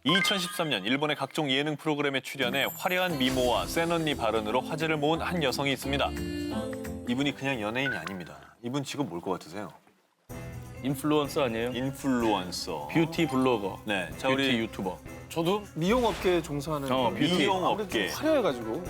2013년 일본의 각종 예능 프로그램에 출연해 화려한 미모와 센 언니 발언으로 화제를 모은 한 여성이 있습니다. 이분이 그냥 연예인이 아닙니다. 이분 직업 뭘 것 같으세요? 인플루언서 아니에요? 인플루언서. 뷰티 블로거. 네, 자 뷰티 우리 유튜버. 저도 미용업계에 종사하는 뷰티. 미용업계. 좀 화려해가지고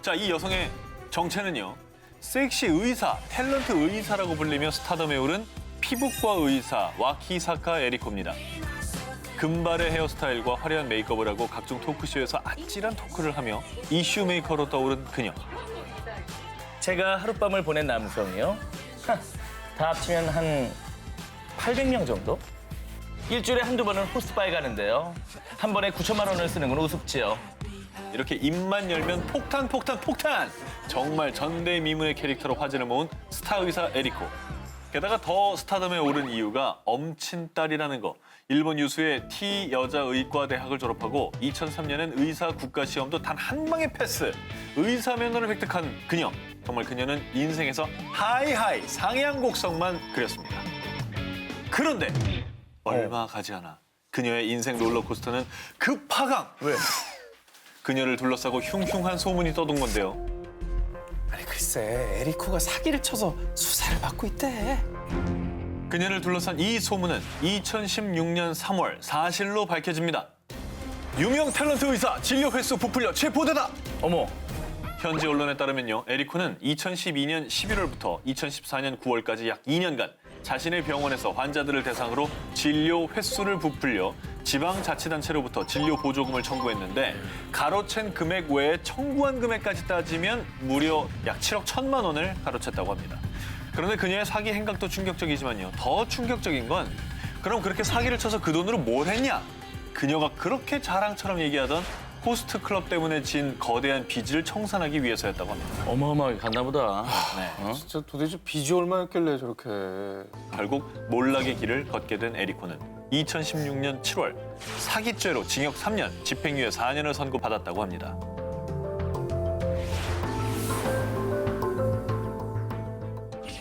자, 이 여성의 정체는요. 섹시 의사, 탤런트 의사라고 불리며 스타덤에 오른 피부과 의사 와키사카 에리코입니다. 금발의 헤어스타일과 화려한 메이크업을 하고 각종 토크쇼에서 아찔한 토크를 하며 이슈 메이커로 떠오른 그녀. 제가 하룻밤을 보낸 남성이요? 다 합치면 한 800명 정도? 일주일에 한두 번은 호스바에 가는데요. 한 번에 9천만 원을 쓰는 건 우습지요. 이렇게 입만 열면 폭탄, 폭탄, 폭탄! 정말 전대미문의 캐릭터로 화제를 모은 스타 의사 에리코. 게다가 더 스타덤에 오른 이유가 엄친딸이라는 거. 일본 유수의 T 여자의과대학을 졸업하고 2003년엔 의사 국가시험도 단 한 방에 패스. 의사 면허를 획득한 그녀. 정말 그녀는 인생에서 하이하이 상향 곡선만 그렸습니다. 그런데 얼마 가지 않아 그녀의 인생 롤러코스터는 급하강. 왜? 그녀를 둘러싸고 흉흉한 소문이 떠돈 건데요. 아니 글쎄 에리코가 사기를 쳐서 수사를 받고 있대. 그녀를 둘러싼 이 소문은 2016년 3월 사실로 밝혀집니다. 유명 탤런트 의사 진료 횟수 부풀려 체포되다. 어머, 현지 언론에 따르면요, 에리코는 2012년 11월부터 2014년 9월까지 약 2년간 자신의 병원에서 환자들을 대상으로 진료 횟수를 부풀려 지방자치단체로부터 진료 보조금을 청구했는데 가로챈 금액 외에 청구한 금액까지 따지면 무려 약 7억 1천만 원을 가로챘다고 합니다. 그런데 그녀의 사기 행각도 충격적이지만요, 더 충격적인 건 그럼 그렇게 사기를 쳐서 그 돈으로 뭘 했냐? 그녀가 그렇게 자랑처럼 얘기하던 호스트 클럽 때문에 진 거대한 빚을 청산하기 위해서였다고 합니다. 어마어마하게 갔나 보다. 네. 진짜 도대체 빚이 얼마였길래 저렇게. 결국 몰락의 길을 걷게 된 에리코는 2016년 7월 사기죄로 징역 3년, 집행유예 4년을 선고받았다고 합니다.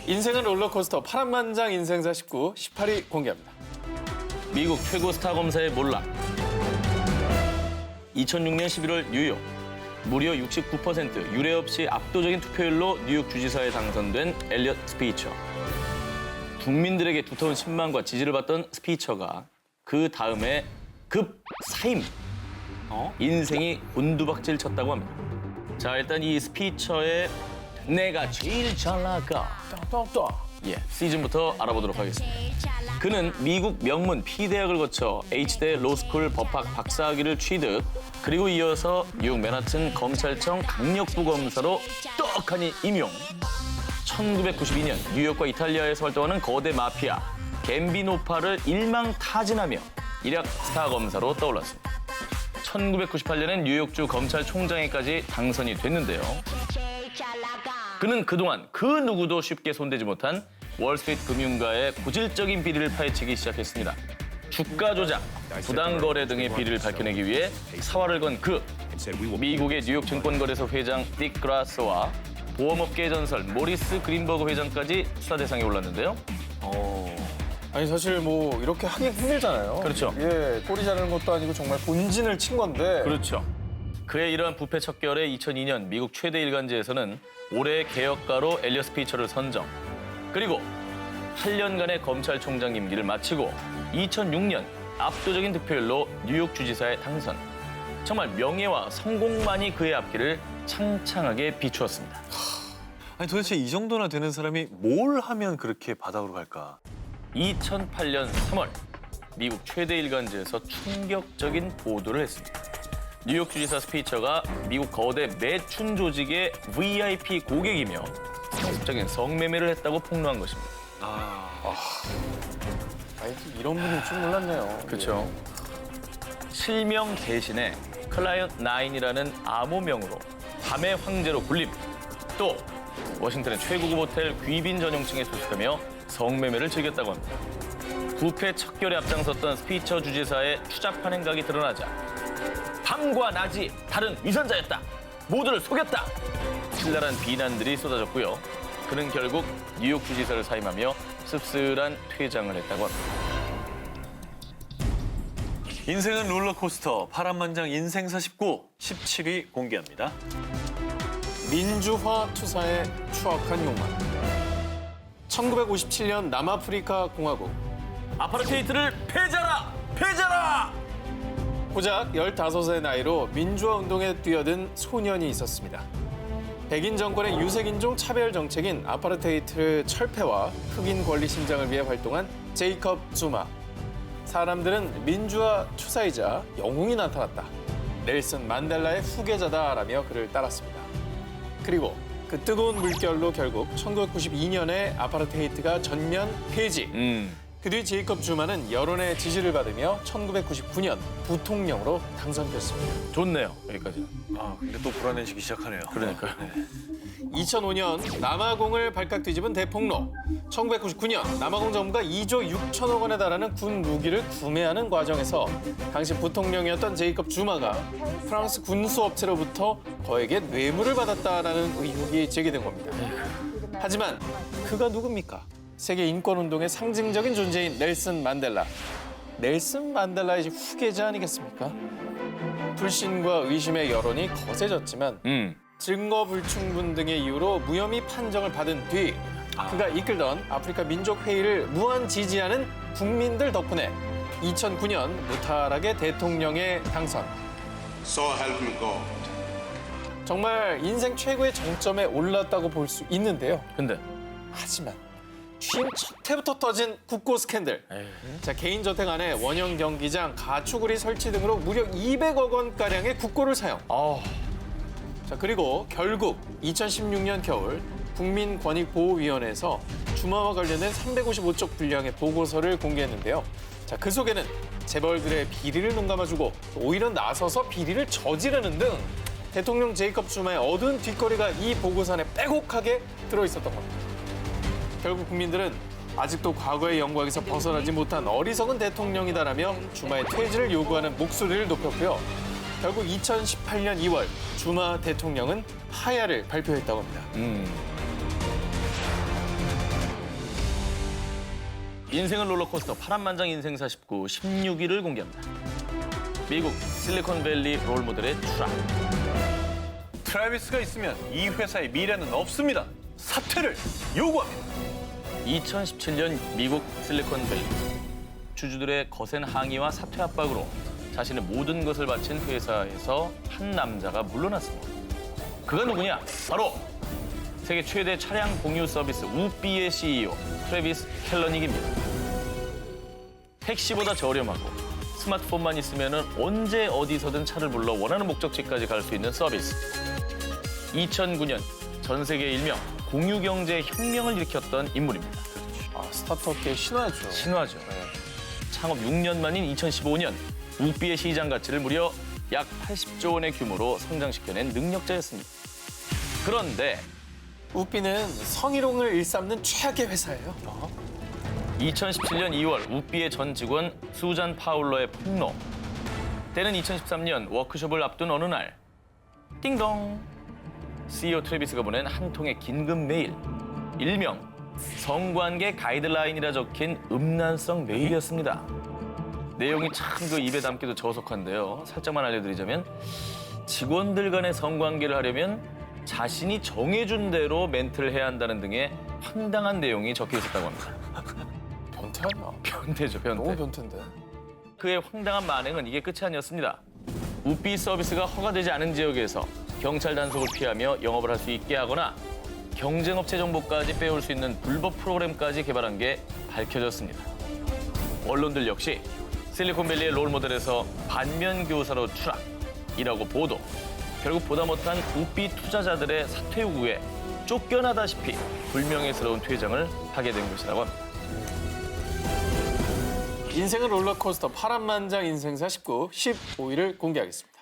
인생은 롤러코스터 파란만장 인생사 19, 18위 공개합니다. 미국 최고 스타 검사의 몰락. 2006년 11월 뉴욕. 무려 69% 유례 없이 압도적인 투표율로 뉴욕 주지사에 당선된 엘리엇 스피처. 국민들에게 두터운 신망과 지지를 받던 스피처가 그 다음에 급 사임. 인생이 곤두박질 쳤다고 합니다. 자, 일단 이 스피처의 내가 제일 잘 나가. 또. 시즌부터 알아보도록 하겠습니다. 그는 미국 명문 P대학을 거쳐 H대 로스쿨 법학 박사학위를 취득, 그리고 이어서 뉴욕 맨하튼 검찰청 강력부 검사로 떡하니 임용. 1992년 뉴욕과 이탈리아에서 활동하는 거대 마피아 갬비노파를 일망타진하며 일약 스타 검사로 떠올랐습니다. 1998년엔 뉴욕주 검찰총장에까지 당선이 됐는데요. 그는 그동안 그 누구도 쉽게 손대지 못한 월스트리트 금융가의 고질적인 비리를 파헤치기 시작했습니다. 주가 조작, 부당 거래 등의 비리를 밝혀내기 위해 사활을 건 그 미국의 뉴욕 증권거래소 회장 딕 그라스와 보험업계의 전설 모리스 그린버그 회장까지 수사 대상에 올랐는데요. 아니 사실 뭐 이렇게 하기 힘들잖아요. 그렇죠. 예, 꼬리 자르는 것도 아니고 정말 본진을 친 건데. 그렇죠. 그의 이러한 부패 척결에 2002년 미국 최대 일간지에서는 올해의 개혁가로 엘리엇 스피처를 선정. 그리고 8년간의 검찰총장 임기를 마치고 2006년 압도적인 득표율로 뉴욕 주지사에 당선. 정말 명예와 성공만이 그의 앞길을 창창하게 비추었습니다. 아니 도대체 이 정도나 되는 사람이 뭘 하면 그렇게 바닥으로 갈까? 2008년 3월 미국 최대 일간지에서 충격적인 보도를 했습니다. 뉴욕 주지사 스피처가 미국 거대 매춘 조직의 VIP 고객이며 상습적인 성매매를 했다고 폭로한 것입니다. 아니 이런 분일 줄 몰랐네요. 그렇죠. 실명 대신에 클라이언트 9이라는 암호명으로 밤의 황제로 불림. 또 워싱턴의 최고급 호텔 귀빈 전용층에 소속하며 성매매를 즐겼다고 합니다. 부패 척결에 앞장섰던 스피처 주지사의 추잡한 행각이 드러나자 밤과 낮이 다른 위선자였다. 모두를 속였다. 신랄한 비난들이 쏟아졌고요. 그는 결국 뉴욕 주지사를 사임하며 씁쓸한 퇴장을 했다고 합니다. 인생은 롤러코스터 파란만장 인생사 19 17위 공개합니다. 민주화 투사의 추악한 욕망. 1957년 남아프리카 공화국. 아파르테이트를 폐자라! 폐자라! 고작 15의 나이로 민주화 운동에 뛰어든 소년이 있었습니다. 백인 정권의 유색인종 차별 정책인 아파르테이트 철폐와 흑인 권리 신장을 위해 활동한 제이컵 주마. 사람들은 민주화 투사이자 영웅이 나타났다. 넬슨 만델라의 후계자다라며 그를 따랐습니다. 그리고 그 뜨거운 물결로 결국 1992년에 아파르테이트가 전면 폐지. 그 뒤 제이컵 주마는 여론의 지지를 받으며 1999년 부통령으로 당선됐습니다. 좋네요, 여기까지는. 아, 근데 또 불안해지기 시작하네요. 그러니까요. 2005년 남아공을 발칵 뒤집은 대폭로. 1999년 남아공 정부가 2조 6천억 원에 달하는 군 무기를 구매하는 과정에서 당시 부통령이었던 제이컵 주마가 프랑스 군수업체로부터 거액의 뇌물을 받았다라는 의혹이 제기된 겁니다. 하지만 그가 누굽니까? 세계 인권운동의 상징적인 존재인 넬슨 만델라. 넬슨 만델라의 후계자 아니겠습니까? 불신과 의심의 여론이 거세졌지만 증거 불충분 등의 이유로 무혐의 판정을 받은 뒤 그가 이끌던 아프리카 민족회의를 무한 지지하는 국민들 덕분에 2009년 무탈하게 대통령에 당선. So help me God. 정말 인생 최고의 정점에 올랐다고 볼 수 있는데요. 근데 하지만 취임 첫 해부터 터진 국고 스캔들. 자, 개인 저택 안에 원형 경기장, 가축우리 설치 등으로 무려 200억 원가량의 국고를 사용. 자, 그리고 결국 2016년 겨울 국민권익보호위원회에서 주마와 관련된 355쪽 분량의 보고서를 공개했는데요. 자, 그 속에는 재벌들의 비리를 눈감아주고 오히려 나서서 비리를 저지르는 등 대통령 제이컵 주마의 어두운 뒷거리가 이 보고서 안에 빼곡하게 들어있었던 겁니다. 결국 국민들은 아직도 과거의 영광에서 벗어나지 못한 어리석은 대통령이다라며 주마의 퇴진을 요구하는 목소리를 높였고요. 결국 2018년 2월 주마 대통령은 하야를 발표했다고 합니다. 인생은 롤러코스터 파란만장 인생사 19 16위를 공개합니다. 미국 실리콘밸리 롤모델의 추락. 트래비스가 있으면 이 회사의 미래는 없습니다. 사퇴를 요구합니다. 2017년 미국 실리콘밸리. 주주들의 거센 항의와 사퇴 압박으로 자신의 모든 것을 바친 회사에서 한 남자가 물러났습니다. 그가 누구냐? 바로 세계 최대 차량 공유 서비스 우비의 CEO 트래비스 켈러닉입니다. 택시보다 저렴하고 스마트폰만 있으면 언제 어디서든 차를 불러 원하는 목적지까지 갈 수 있는 서비스. 2009년 전 세계 일명 공유 경제 혁명을 일으켰던 인물입니다. 아, 스타트업계의 신화죠. 신화죠. 창업 6년 만인 2015년 우비의 시장 가치를 무려 약 80조 원의 규모로 성장시켜낸 능력자였습니다. 그런데 우비는 성희롱을 일삼는 최악의 회사예요. 2017년 2월 우비의 전 직원 수잔 파울러의 폭로. 때는 2013년 워크숍을 앞둔 어느 날 띵동 CEO 트래비스가 보낸 한 통의 긴급 메일. 일명 성관계 가이드라인이라 적힌 음란성 메일이었습니다. 내용이 참 그 입에 담기도 저속한데요. 살짝만 알려드리자면 직원들 간의 성관계를 하려면 자신이 정해준 대로 멘트를 해야 한다는 등의 황당한 내용이 적혀 있었다고 합니다. 변태 아니야? 변태죠, 변태. 너무 변태인데. 그의 황당한 만행은 이게 끝이 아니었습니다. 우비 서비스가 허가되지 않은 지역에서 경찰 단속을 피하며 영업을 할 수 있게 하거나 경쟁업체 정보까지 빼올 수 있는 불법 프로그램까지 개발한 게 밝혀졌습니다. 언론들 역시 실리콘밸리의 롤모델에서 반면교사로 추락이라고 보도. 결국 보다 못한 우비 투자자들의 사퇴 요구에 쫓겨나다시피 불명예스러운 퇴장을 하게 된 것이라고 합니다. 인생은 롤러코스터 파란만장 인생사 19 15위를 공개하겠습니다.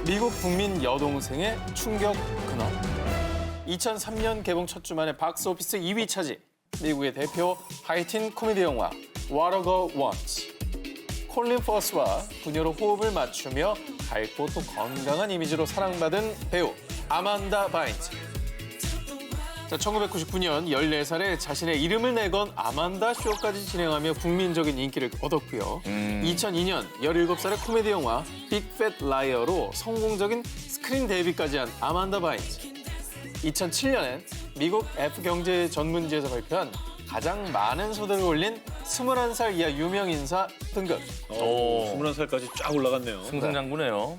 미국 국민 여동생의 충격 근원. 2003년 개봉 첫 주 만에 박스오피스 2위 차지. 미국의 대표 하이틴 코미디 영화 What a Girl Wants. 콜린 퍼스와 부녀로 호흡을 맞추며 밝고 또 건강한 이미지로 사랑받은 배우 아만다 바인즈. 자, 1999년 14살에 자신의 이름을 내건 아만다 쇼까지 진행하며 국민적인 인기를 얻었고요. 2002년 17살의 코미디 영화 빅팻 라이어로 성공적인 스크린 데뷔까지 한 아만다 바인즈. 2007년엔 미국 F경제 전문지에서 발표한 가장 많은 소득을 올린 21살 이하 유명 인사 등급. 21살까지 쫙 올라갔네요. 승승장구네요.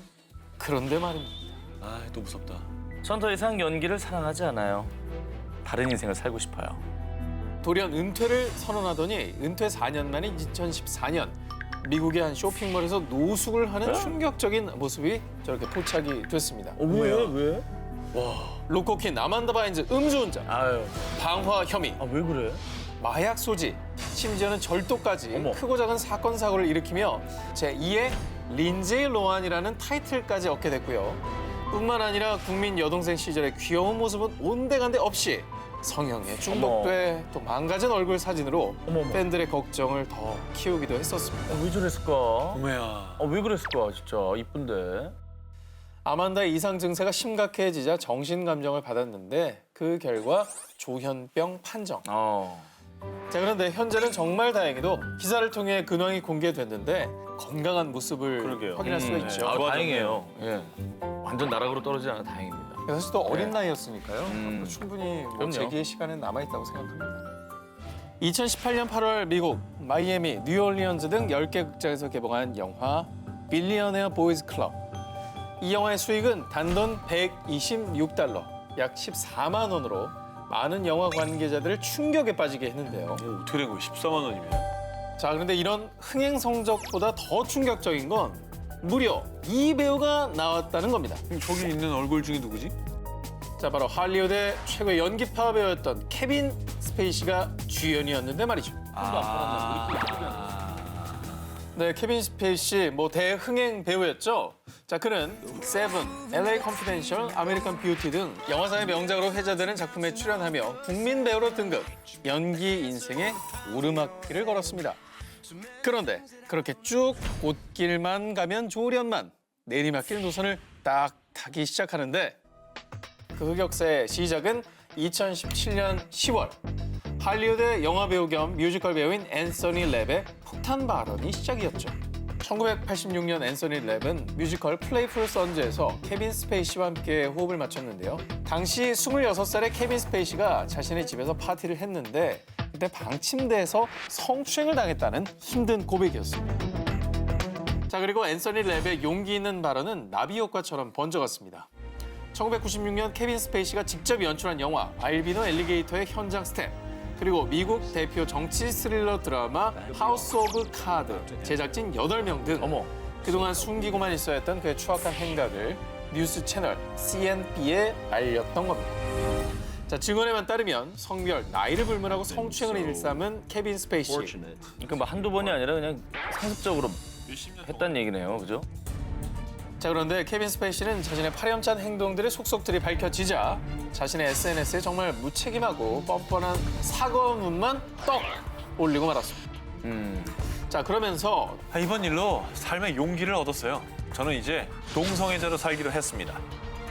그런데 말입니다. 아, 또 무섭다. 전 더 이상 연기를 사랑하지 않아요. 다른 인생을 살고 싶어요. 돌연 은퇴를 선언하더니 은퇴 4년 만인 2014년 미국의 한 쇼핑몰에서 노숙을 하는 충격적인 모습이 저렇게 포착이 됐습니다. 왜? 로코킨 아만다 바인즈 음주운전, 아유, 방화 혐의, 왜 그래? 마약 소지, 심지어는 절도까지 어머. 크고 작은 사건 사고를 일으키며 제2의 린제이 로안이라는 타이틀까지 얻게 됐고요. 뿐만 아니라 국민 여동생 시절의 귀여운 모습은 온데간데 없이 성형에 중독돼 또 망가진 얼굴 사진으로 어머머. 팬들의 걱정을 더 키우기도 했었습니다. 왜 저랬을까? 어머야. 왜 그랬을까, 진짜. 이쁜데. 아만다의 이상 증세가 심각해지자 정신 감정을 받았는데 그 결과 조현병 판정. 자, 그런데 현재는 정말 다행히도 기사를 통해 근황이 공개됐는데 건강한 모습을 그러게요. 확인할 수가 있죠. 아, 다행이에요. 예. 완전 나락으로 떨어지지 않아 다행입니다. 사실 또 어린 나이였으니까요. 앞으로 충분히 그럼요. 재기의 시간은 남아있다고 생각합니다. 2018년 8월 미국, 마이애미, 뉴올리언즈 등 10개 극장에서 개봉한 영화 빌리어네어 보이즈 클럽. 이 영화의 수익은 단돈 126달러, 약 14만 원으로 많은 영화 관계자들을 충격에 빠지게 했는데요. 어떻게 된 거예요? 14만 원이면? 자, 그런데 이런 흥행 성적보다 더 충격적인 건 무려 이 배우가 나왔다는 겁니다. 저기 있는 얼굴 중에 누구지? 자, 바로 할리우드의 최고의 연기파 배우였던 케빈 스페이시가 주연이었는데 말이죠. 네, 케빈 스페이시 대흥행 배우였죠. 자, 그는 세븐, LA 컨피덴셜, 아메리칸 뷰티 등 영화사의 명작으로 회자되는 작품에 출연하며 국민 배우로 등극, 연기 인생의 오르막길을 걸었습니다. 그런데 그렇게 쭉 꽃길만 가면 좋으련만 내리막길 노선을 딱 타기 시작하는데 그 흑역사의 시작은 2017년 10월 할리우드 영화배우 겸 뮤지컬 배우인 앤서니 랩의 폭탄 발언이 시작이었죠. 1986년 앤서니 랩은 뮤지컬 플레이풀 선즈에서 케빈 스페이시와 함께 호흡을 맞췄는데요. 당시 26살의 케빈 스페이시가 자신의 집에서 파티를 했는데 그때 방침대에서 성추행을 당했다는 힘든 고백이었습니다. 자, 그리고 앤서니 랩의 용기 있는 발언은 나비 효과처럼 번져갔습니다. 1996년 케빈 스페이시가 직접 연출한 영화 알비노 엘리게이터의 현장 스텝, 그리고 미국 대표 정치 스릴러 드라마 하우스 오브 카드 제작진 8명 등 그동안 숨기고만 있어야 했던 그의 추악한 행각을 뉴스 채널 CNB에 알렸던 겁니다. 자, 증언에만 따르면 성별, 나이를 불문하고 성추행을 일삼은 케빈 스페이시. 그러니까 한두 번이 아니라 그냥 상습적으로 했다는 얘기네요. 그죠? 자, 그런데 케빈 스페이시는 자신의 파렴치한 행동들의 속속들이 밝혀지자 자신의 SNS에 정말 무책임하고 뻔뻔한 사과문만 떡 올리고 말았습니다. 자, 그러면서 이번 일로 삶의 용기를 얻었어요. 저는 이제 동성애자로 살기로 했습니다.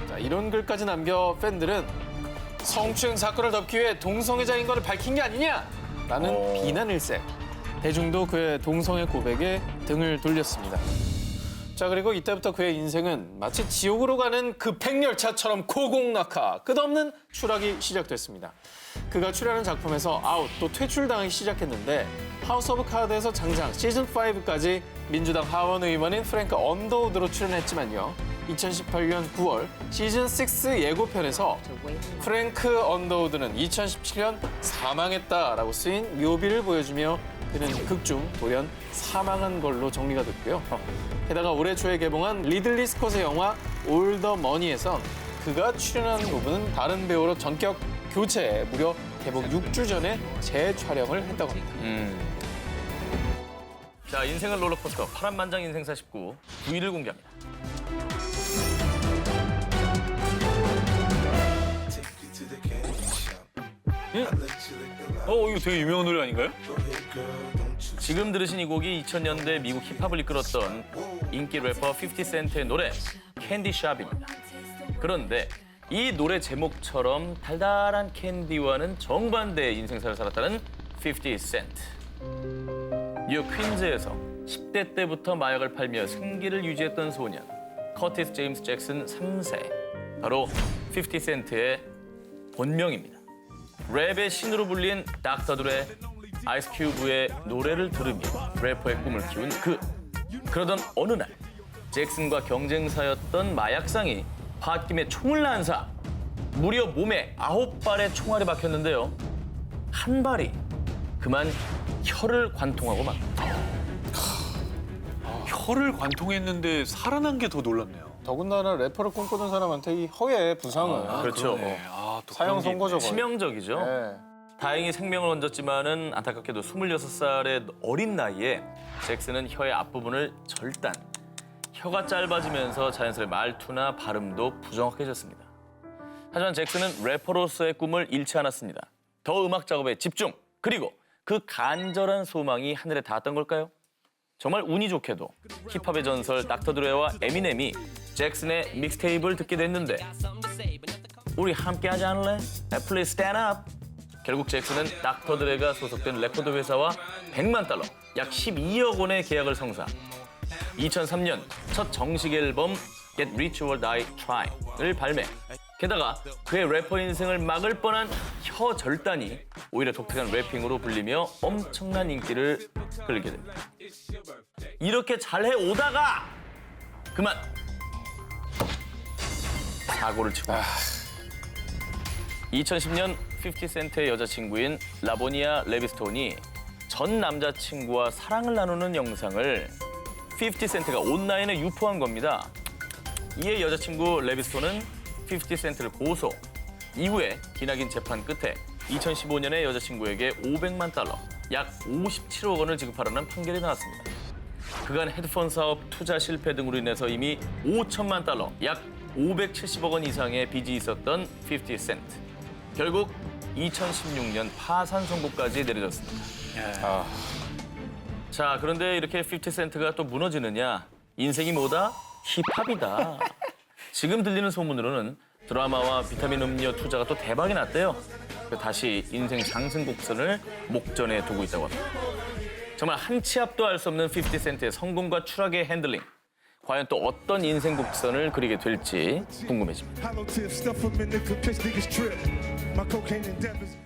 자, 이런 글까지 남겨 팬들은 성추행 사건을 덮기 위해 동성애자인 것을 밝힌 게 아니냐라는 비난일세. 대중도 그의 동성애 고백에 등을 돌렸습니다. 자, 그리고 이때부터 그의 인생은 마치 지옥으로 가는 급행열차처럼 고공낙하, 끝없는 추락이 시작됐습니다. 그가 출연한 작품에서 아웃, 또 퇴출당하기 시작했는데 하우스 오브 카드에서 장장 시즌5까지 민주당 하원 의원인 프랭크 언더우드로 출연했지만요. 2018년 9월 시즌6 예고편에서 프랭크 언더우드는 2017년 사망했다라고 쓰인 묘비를 보여주며 그는 극중 돌연 사망한 걸로 정리가 됐고요. 게다가 올해 초에 개봉한 리들리 스콧의 영화 올 더 머니에선 그가 출연한 부분은 다른 배우로 전격 교체해 무려 개봉 6주 전에 재촬영을 했다고 합니다. 자, 인생은 롤러코스터 파란만장 인생사 19 9위를 공개합니다. 이거 되게 유명한 노래 아닌가요? 지금 들으신 이 곡이 2000년대 미국 힙합을 이끌었던 인기 래퍼 50센트의 노래 캔디 샵입니다. 그런데 이 노래 제목처럼 달달한 캔디와는 정반대의 인생사를 살았다는 50 센트. 뉴욕 퀸즈에서 10대 때부터 마약을 팔며 생기를 유지했던 소년 커티스 제임스 잭슨 3세. 바로 50 센트의 본명입니다. 랩의 신으로 불린 닥터 드레, 아이스 큐브의 노래를 들으며 래퍼의 꿈을 키운 그러던 어느 날 잭슨과 경쟁사였던 마약상이 홧김에 총을 난사. 무려 몸에 9발의 총알이 박혔는데요. 한 발이 그만 혀를 관통하고 맙니다. 혀를 관통했는데 살아난 게 더 놀랍네요. 더군다나 래퍼를 꿈꾸던 사람한테 이 허의 부상은 그렇죠. 그러네. 아, 또 사형 그런 게 선고죠. 거의. 치명적이죠. 네. 다행히 생명을 건졌지만은 안타깝게도 26살의 어린 나이에 잭슨은 혀의 앞부분을 절단. 혀가 짧아지면서 자연스레 말투나 발음도 부정확해졌습니다. 하지만 잭슨은 래퍼로서의 꿈을 잃지 않았습니다. 더 음악 작업에 집중, 그리고 그 간절한 소망이 하늘에 닿았던 걸까요? 정말 운이 좋게도 힙합의 전설 닥터 드레와 에미넴이 잭슨의 믹스테이프를 듣게 됐는데 우리 함께 하지 않을래? Please stand up. 결국 잭슨은 닥터 드레가 소속된 레코드 회사와 100만 달러, 약 12억 원의 계약을 성사. 2003년 첫 정식 앨범 Get Rich or Die Trying을 발매. 게다가 그의 래퍼 인생을 막을 뻔한 혀 절단이 오히려 독특한 래핑으로 불리며 엄청난 인기를 끌게 됩니다. 이렇게 잘해 오다가 그만 사고를 치고 2010년 50 센트의 여자친구인 라보니아 레비스톤이 전 남자친구와 사랑을 나누는 영상을 50 센트가 온라인에 유포한 겁니다. 이에 여자친구 레비스톤은 50 센트를 고소. 이후에 기나긴 재판 끝에 2015년에 여자친구에게 500만 달러, 약 57억 원을 지급하라는 판결이 나왔습니다. 그간 헤드폰 사업 투자 실패 등으로 인해서 이미 5천만 달러, 약 570억 원 이상의 빚이 있었던 50 센트. 결국 2016년 파산 선고까지 내려졌습니다. 자, 그런데 이렇게 50 센트가 또 무너지느냐? 인생이 뭐다? 힙합이다. 지금 들리는 소문으로는 드라마와 비타민 음료 투자가 또 대박이 났대요. 다시 인생 상승 곡선을 목전에 두고 있다고 합니다. 정말 한 치 앞도 알 수 없는 50 센트의 성공과 추락의 핸들링. 과연 또 어떤 인생 곡선을 그리게 될지 궁금해집니다. Hollow tips, stuff 'em in the pitch, biggest trip. My cocaine endeavors.